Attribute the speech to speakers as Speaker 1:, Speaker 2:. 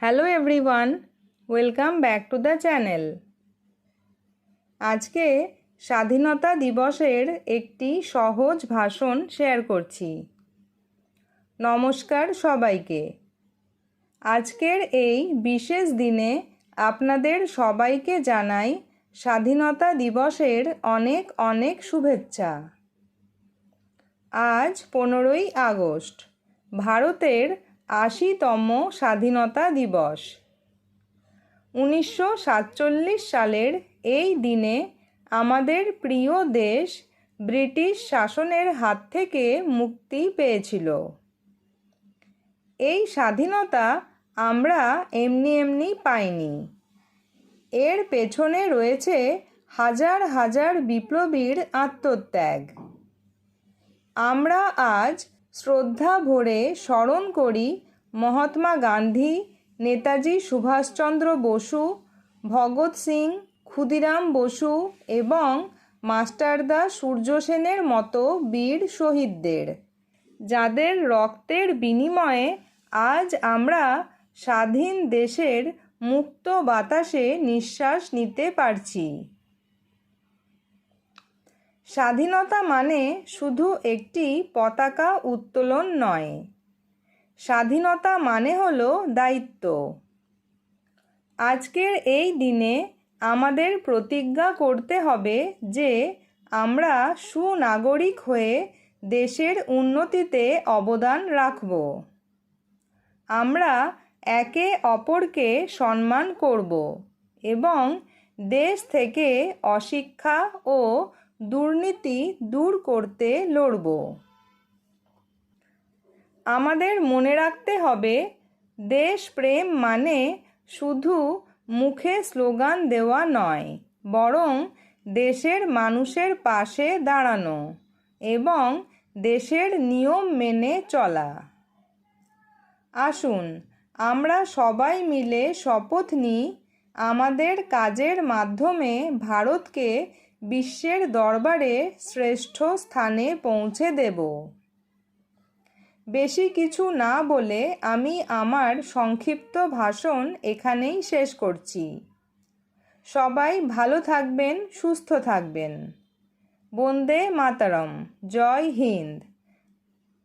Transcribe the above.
Speaker 1: Hello everyone, welcome back to the channel. আজকে স্বাধীনতা দিবসের একটি সহজ ভাষণ শেয়ার করছি। নমস্কার সবাইকে। আজকের এই বিশেষ দিনে আপনাদের সবাইকে জানাই স্বাধীনতা দিবসের অনেক অনেক শুভেচ্ছা। আজ 15ই আগস্ট, ভারতের 80তম স্বাধীনতা দিবস। 1947 সালের এই দিনে আমাদের প্রিয় দেশ ব্রিটিশ শাসনের হাত থেকে মুক্তি পেয়েছিল। এই স্বাধীনতা আমরা এমনি এমনি পাইনি। এর পেছনে রয়েছে হাজার হাজার বিপ্লবীর আত্মত্যাগ। আমরা আজ শ্রদ্ধা ভরে স্মরণ করি মহাত্মা গান্ধী, নেতাজি সুভাষচন্দ্র বসু, ভগৎ সিং, ক্ষুদিরাম বসু এবং মাস্টারদা সূর্য সেনের মতো বীর শহীদদের, যাদের রক্তের বিনিময়ে আজ আমরা স্বাধীন দেশের মুক্ত বাতাসে নিঃশ্বাস নিতে পারছি। স্বাধীনতা মানে শুধু একটি পতাকা উত্তোলন নয়, স্বাধীনতা মানে হলো দায়িত্ব। আজকের এই দিনে আমাদের প্রতিজ্ঞা করতে হবে যে আমরা সুনাগরিক হয়ে দেশের উন্নতিতে অবদান রাখব। আমরা একে অপরকে সম্মান করব এবং দেশ থেকে অশিক্ষা ও দুর্নীতি দূর করতে লড়ব। আমাদের মনে রাখতে হবে, দেশপ্রেম মানে শুধু মুখে স্লোগান দেওয়া নয়, বরং দেশের মানুষের পাশে দাঁড়ানো এবং দেশের নিয়ম মেনে চলা। আসুন আমরা সবাই মিলে শপথ নিই, আমাদের কাজের মাধ্যমে ভারতকে বিশ্বের দরবারে শ্রেষ্ঠ স্থানে পৌঁছে দেব। বেশি কিছু না বলে আমি আমার সংক্ষিপ্ত ভাষণ এখানেই শেষ করছি। সবাই ভালো থাকবেন, সুস্থ থাকবেন। বন্দে মাতরম। জয় হিন্দ।